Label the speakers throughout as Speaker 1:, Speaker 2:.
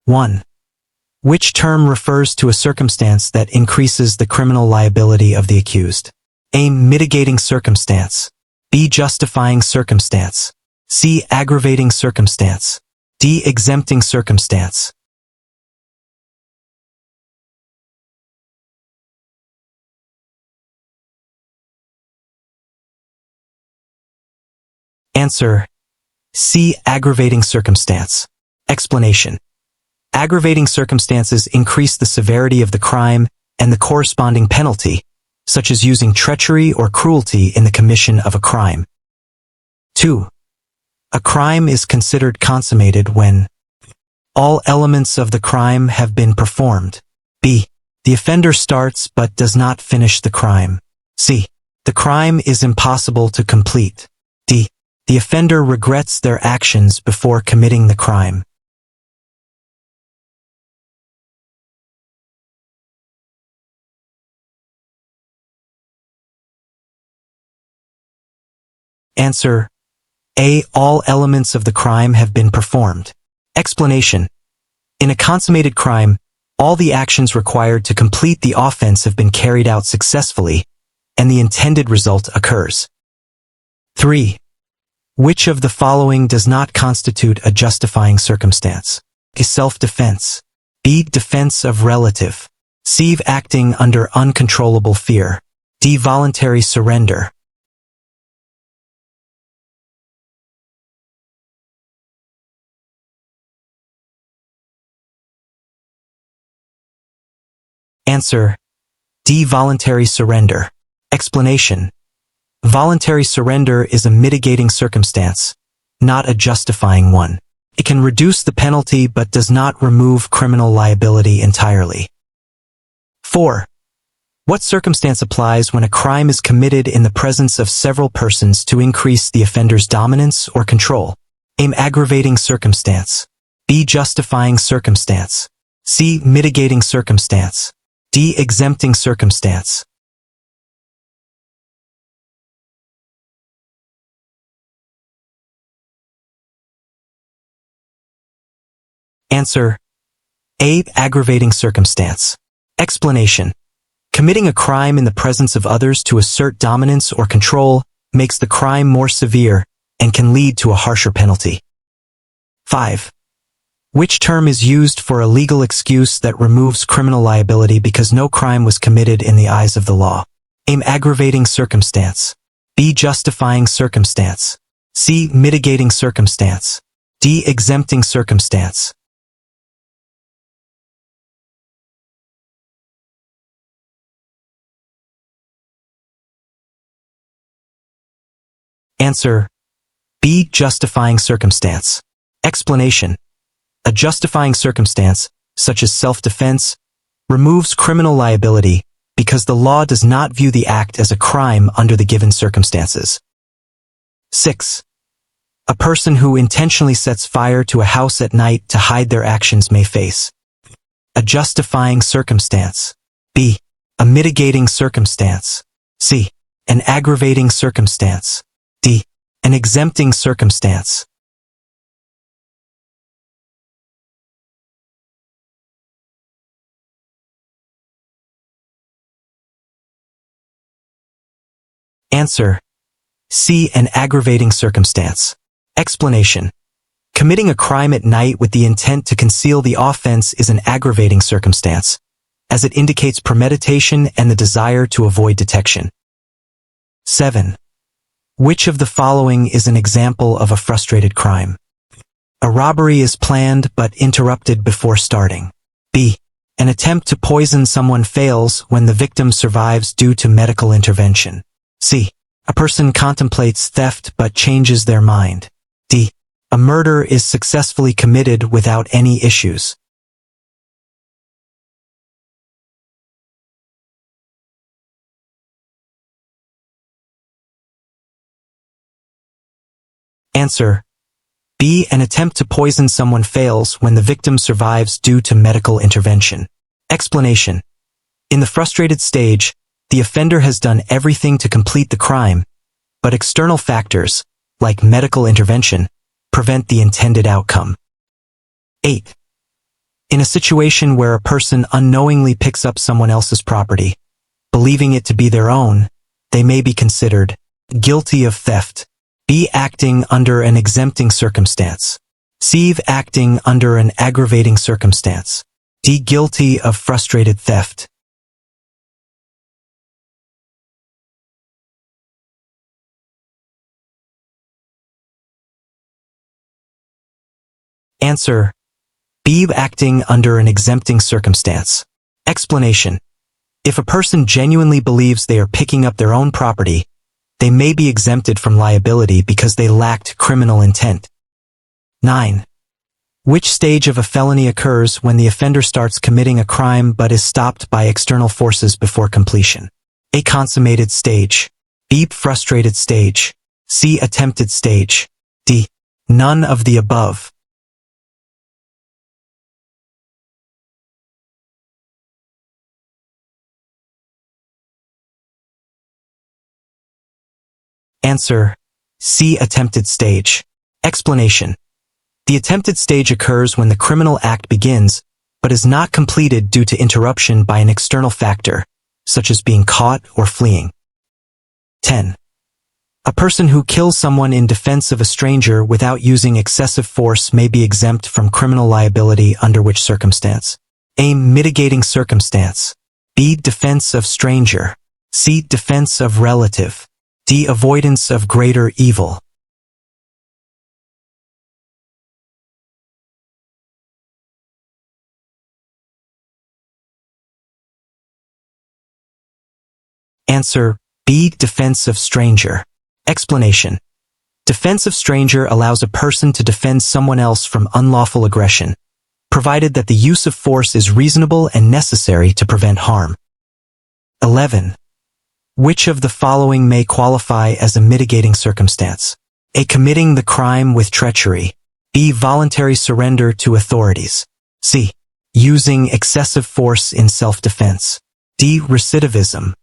Speaker 1: 1. Which term refers to a circumstance that increases the criminal liability of the accused? A. Mitigating circumstance. B. Justifying circumstance. C. Aggravating circumstance. D. Exempting circumstance. Answer: C. Aggravating circumstance. Explanation: aggravating circumstances increase the severity of the crime and the corresponding penalty, such as using treachery or cruelty in the commission of a crime. 2. A crime is considered consummated when all elements of the crime have been performed. B. The offender starts but does not finish the crime. C. The crime is impossible to complete. D. The offender regrets their actions before committing the crime. Answer: A. All elements of the crime have been performed. Explanation: in a consummated crime, all the actions required to complete the offense have been carried out successfully, and the intended result occurs. 3. Which of the following does not constitute a justifying circumstance? A. Self-defense. B. Defense of relative. C. Acting under uncontrollable fear. D. Voluntary surrender. Answer: D. Voluntary surrender. Explanation: voluntary surrender is a mitigating circumstance, not a justifying one. It can reduce the penalty but does not remove criminal liability entirely. 4. What circumstance applies when a crime is committed in the presence of several persons to increase the offender's dominance or control? A. Aggravating circumstance. B. Justifying circumstance. C. Mitigating circumstance. D. Exempting circumstance. Answer: A. Aggravating circumstance. Explanation: committing a crime in the presence of others to assert dominance or control makes the crime more severe and can lead to a harsher penalty. 5. Which term is used for a legal excuse that removes criminal liability because no crime was committed in the eyes of the law? A. Aggravating circumstance. B. Justifying circumstance. C. Mitigating circumstance. D. Exempting circumstance. Answer: B. Justifying circumstance. Explanation: a justifying circumstance, such as self-defense, removes criminal liability because the law does not view the act as a crime under the given circumstances. 6. A person who intentionally sets fire to a house at night to hide their actions may face a justifying circumstance. B. A mitigating circumstance. C. An aggravating circumstance. D. An exempting circumstance. Answer: C. An aggravating circumstance. Explanation: committing a crime at night with the intent to conceal the offense is an aggravating circumstance, as it indicates premeditation and the desire to avoid detection. 7. Which of the following is an example of a frustrated crime? A robbery is planned but interrupted before starting. B. An attempt to poison someone fails when the victim survives due to medical intervention. C. A person contemplates theft but changes their mind. D. A murder is successfully committed without any issues. Answer: B. An attempt to poison someone fails when the victim survives due to medical intervention. Explanation: in the frustrated stage, the offender has done everything to complete the crime, but external factors, like medical intervention, prevent the intended outcome. 8. In a situation where a person unknowingly picks up someone else's property, believing it to be their own, they may be considered guilty of theft. B. Acting under an exempting circumstance. C. Acting under an aggravating circumstance. D. Guilty of frustrated theft. Answer: B. Acting under an exempting circumstance. Explanation: if a person genuinely believes they are picking up their own property, they may be exempted from liability because they lacked criminal intent. 9. Which stage of a felony occurs when the offender starts committing a crime but is stopped by external forces before completion? A. Consummated stage. B. Frustrated stage. C. Attempted stage. D. None of the above. Answer: C. Attempted stage. Explanation: the attempted stage occurs when the criminal act begins, but is not completed due to interruption by an external factor, such as being caught or fleeing. 10. A person who kills someone in defense of a stranger without using excessive force may be exempt from criminal liability under which circumstance? A. Mitigating circumstance. B. Defense of stranger. C. Defense of relative. D. Avoidance of greater evil. Answer: B. Defense of stranger. Explanation: defense of stranger allows a person to defend someone else from unlawful aggression, provided that the use of force is reasonable and necessary to prevent harm. 11. Which of the following may qualify as a mitigating circumstance? A. Committing the crime with treachery. B. Voluntary surrender to authorities. C. Using excessive force in self-defense. D. Recidivism.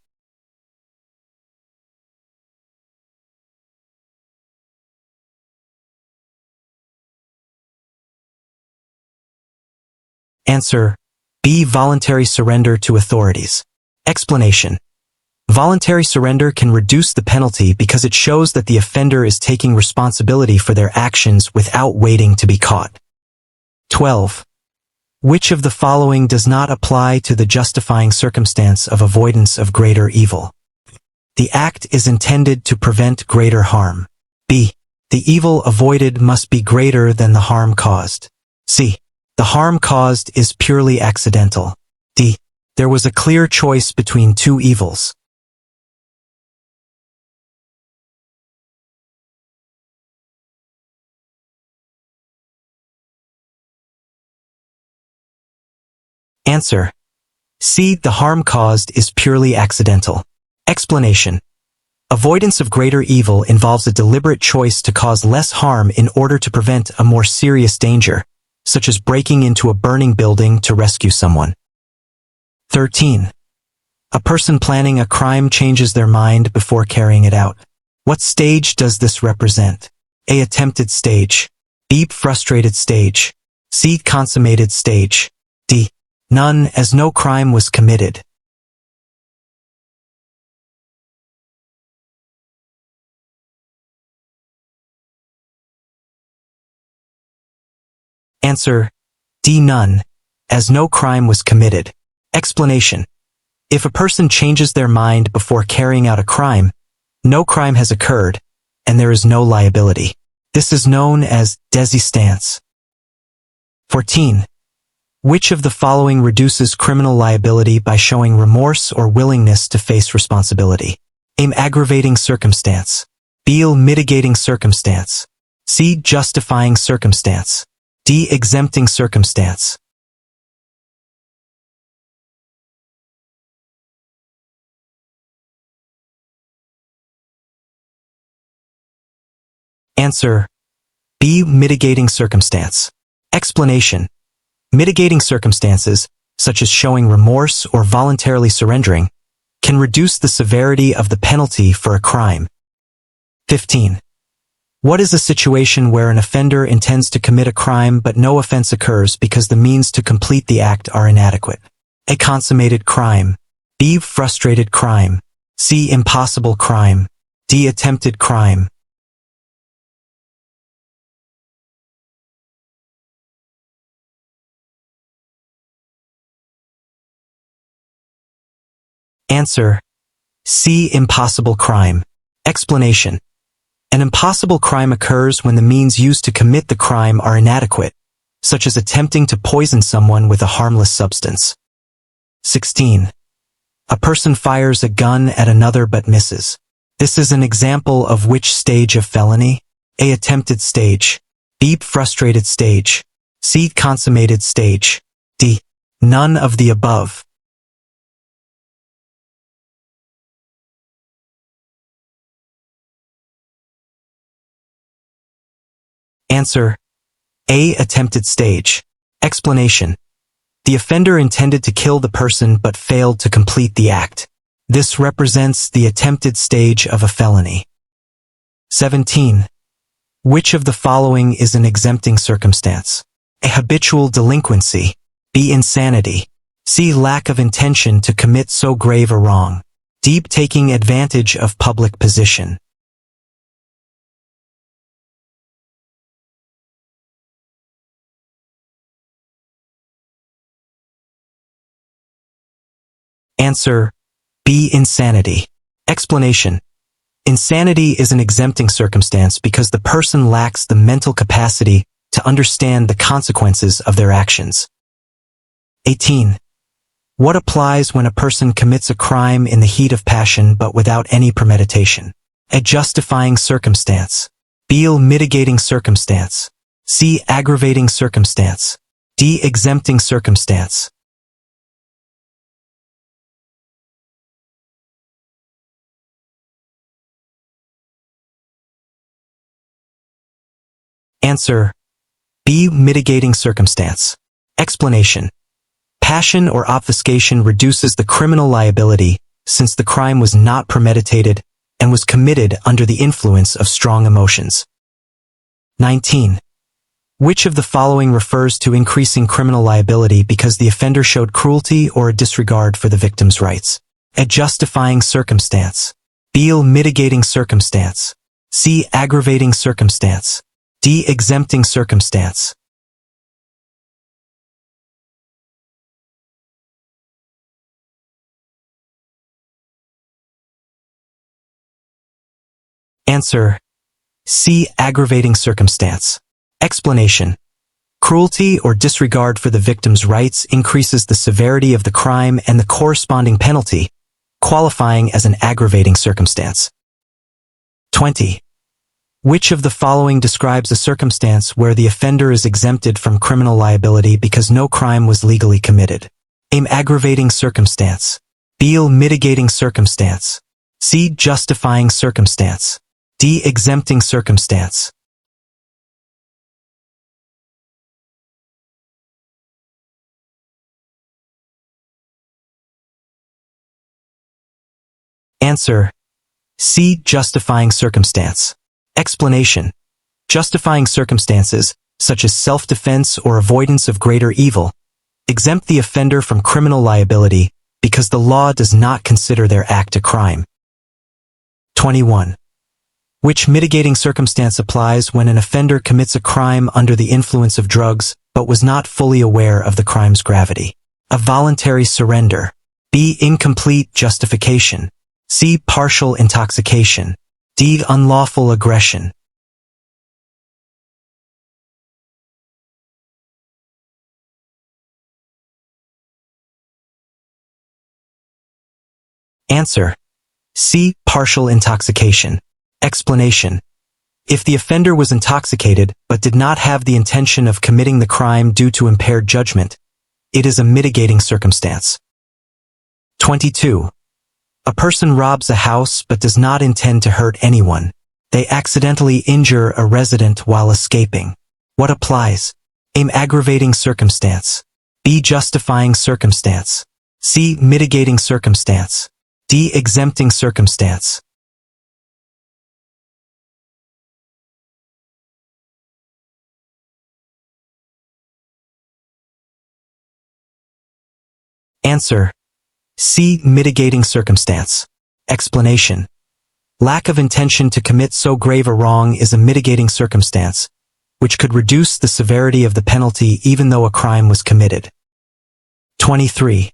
Speaker 1: Answer: B. Voluntary surrender to authorities. Explanation: voluntary surrender can reduce the penalty because it shows that the offender is taking responsibility for their actions without waiting to be caught. 12. Which of the following does not apply to the justifying circumstance of avoidance of greater evil? The act is intended to prevent greater harm. B. The evil avoided must be greater than the harm caused. C. The harm caused is purely accidental. D. There was a clear choice between two evils. Answer: C. The harm caused is purely accidental. Explanation: avoidance of greater evil involves a deliberate choice to cause less harm in order to prevent a more serious danger, such as breaking into a burning building to rescue someone. 13. A person planning a crime changes their mind before carrying it out. What stage does this represent? A. Attempted stage. B. Frustrated stage. C. Consummated stage. D. None, as no crime was committed. Answer: D. None, as no crime was committed. Explanation: if a person changes their mind before carrying out a crime, no crime has occurred, and there is no liability. This is known as desistance. 14. Which of the following reduces criminal liability by showing remorse or willingness to face responsibility? A. Aggravating circumstance. B. Mitigating circumstance. C. Justifying circumstance. D. Exempting circumstance. Answer: B. Mitigating circumstance. Explanation: mitigating circumstances, such as showing remorse or voluntarily surrendering, can reduce the severity of the penalty for a crime. 15. What is a situation where an offender intends to commit a crime but no offense occurs because the means to complete the act are inadequate? A. Consummated crime. B. Frustrated crime. C. Impossible crime. D. Attempted crime. Answer: C. Impossible crime. Explanation: an impossible crime occurs when the means used to commit the crime are inadequate, such as attempting to poison someone with a harmless substance. 16. A person fires a gun at another but misses. This is an example of which stage of felony? A. Attempted stage. B. Frustrated stage. C. Consummated stage. D. None of the above. Answer: A. Attempted stage. Explanation: the offender intended to kill the person but failed to complete the act. This represents the attempted stage of a felony. 17. Which of the following is an exempting circumstance? A. Habitual delinquency. B. Insanity. C. Lack of intention to commit so grave a wrong. D. Taking advantage of public position. Answer: B. Insanity. Explanation: insanity is an exempting circumstance because the person lacks the mental capacity to understand the consequences of their actions. 18. What applies when a person commits a crime in the heat of passion but without any premeditation? A. Justifying circumstance. B. Mitigating circumstance. C. Aggravating circumstance. D. Exempting circumstance. Answer: B. Mitigating circumstance. Explanation: passion or obfuscation reduces the criminal liability since the crime was not premeditated and was committed under the influence of strong emotions. 19. Which of the following refers to increasing criminal liability because the offender showed cruelty or a disregard for the victim's rights? A. Justifying circumstance. B. Mitigating circumstance. C. Aggravating circumstance. D. Exempting circumstance. Answer: C. Aggravating circumstance. Explanation: cruelty or disregard for the victim's rights increases the severity of the crime and the corresponding penalty, qualifying as an aggravating circumstance. 20. Which of the following describes a circumstance where the offender is exempted from criminal liability because no crime was legally committed? A. Aggravating circumstance. B. Mitigating circumstance. C. Justifying circumstance. D. Exempting circumstance. Answer: C. Justifying circumstance. Explanation: justifying circumstances, such as self-defense or avoidance of greater evil, exempt the offender from criminal liability because the law does not consider their act a crime. 21. Which mitigating circumstance applies when an offender commits a crime under the influence of drugs but was not fully aware of the crime's gravity? A. Voluntary surrender. B. Incomplete justification. C. Partial intoxication. D. Unlawful aggression. Answer: C. Partial intoxication. Explanation: if the offender was intoxicated but did not have the intention of committing the crime due to impaired judgment, it is a mitigating circumstance. 22. A person robs a house but does not intend to hurt anyone. They accidentally injure a resident while escaping. What applies? A. Aggravating circumstance. B. Justifying circumstance. C. Mitigating circumstance. D. Exempting circumstance. Answer: C. Mitigating circumstance. Explanation: lack of intention to commit so grave a wrong is a mitigating circumstance, which could reduce the severity of the penalty even though a crime was committed. 23.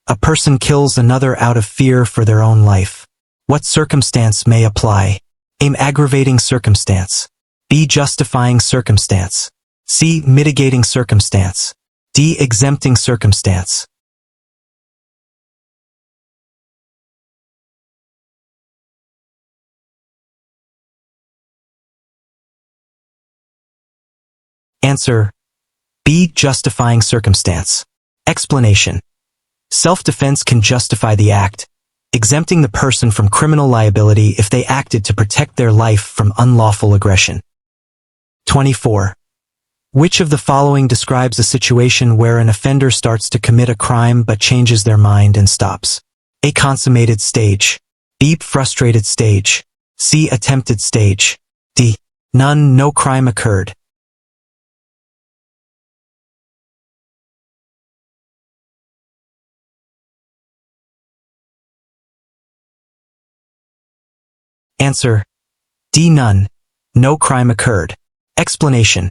Speaker 1: A person kills another out of fear for their own life. What circumstance may apply? A. Aggravating circumstance. B. Justifying circumstance. C. Mitigating circumstance. D. Exempting circumstance. Answer: B. Justifying circumstance. Explanation: self-defense can justify the act, exempting the person from criminal liability if they acted to protect their life from unlawful aggression. 24. Which of the following describes a situation where an offender starts to commit a crime but changes their mind and stops? A. Consummated stage. B. Frustrated stage. C. Attempted stage. D. None, no crime occurred. Answer: D. None, no crime occurred. Explanation: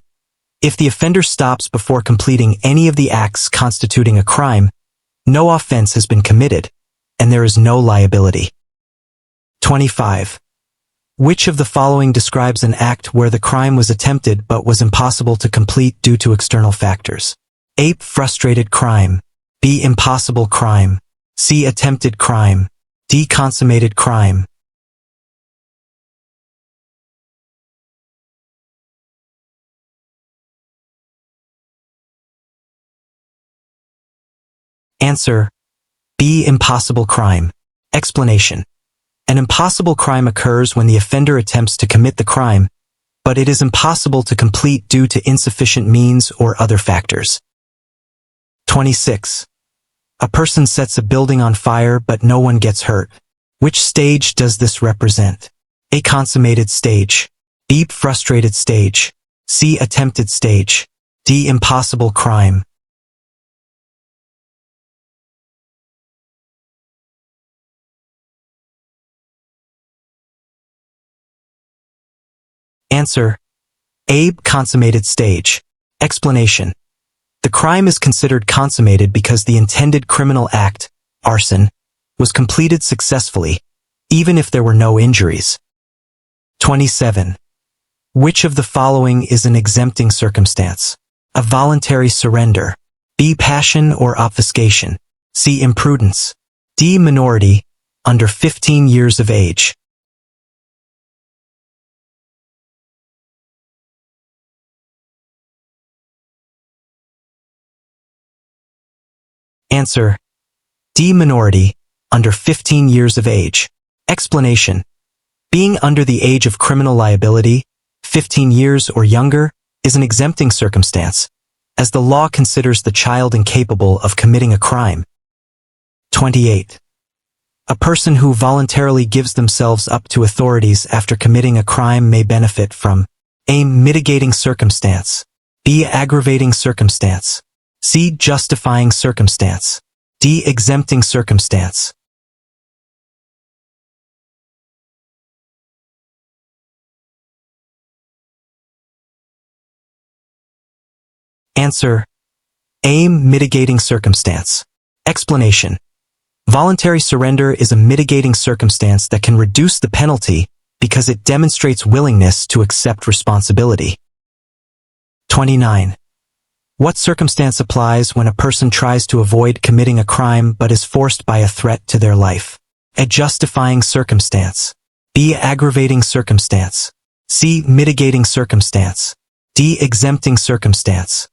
Speaker 1: if the offender stops before completing any of the acts constituting a crime, no offense has been committed, and there is no liability. 25. Which of the following describes an act where the crime was attempted but was impossible to complete due to external factors? A. Frustrated crime. B. Impossible crime. C. Attempted crime. D. Consummated crime. Answer: B. Impossible crime. Explanation: an impossible crime occurs when the offender attempts to commit the crime, but it is impossible to complete due to insufficient means or other factors. 26. A person sets a building on fire but no one gets hurt. Which stage does this represent? A. Consummated stage. B. Frustrated stage. C. Attempted stage. D. Impossible crime. Answer: A. Consummated stage. Explanation: the crime is considered consummated because the intended criminal act, arson, was completed successfully, even if there were no injuries. 27. Which of the following is an exempting circumstance? A. Voluntary surrender. B. Passion or obfuscation. C. Imprudence. D. Minority, under 15 years of age. Answer: D. Minority, under 15 years of age. Explanation: being under the age of criminal liability, 15 years or younger, is an exempting circumstance, as the law considers the child incapable of committing a crime. 28. A person who voluntarily gives themselves up to authorities after committing a crime may benefit from A. Mitigating circumstance. B. Aggravating circumstance. C. Justifying circumstance. D. Exempting circumstance. Answer: A. Mitigating circumstance. Explanation: voluntary surrender is a mitigating circumstance that can reduce the penalty because it demonstrates willingness to accept responsibility. 29. What circumstance applies when a person tries to avoid committing a crime but is forced by a threat to their life? A. Justifying circumstance. B. Aggravating circumstance. C. Mitigating circumstance. D. Exempting circumstance.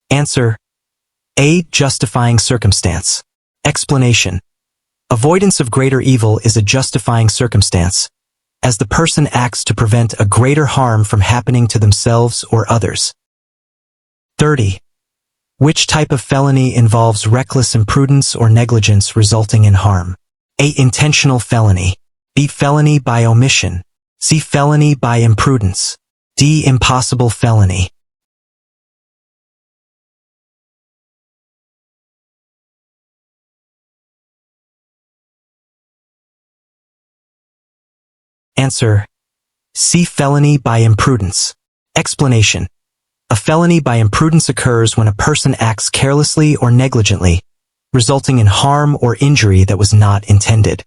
Speaker 1: Answer: A. Justifying circumstance. Explanation: avoidance of greater evil is a justifying circumstance, as the person acts to prevent a greater harm from happening to themselves or others. 30. Which type of felony involves reckless imprudence or negligence resulting in harm? A. Intentional felony. B. Felony by omission. C. Felony by imprudence. D. Impossible felony. Answer: C. Felony by imprudence. Explanation: a felony by imprudence occurs when a person acts carelessly or negligently, resulting in harm or injury that was not intended.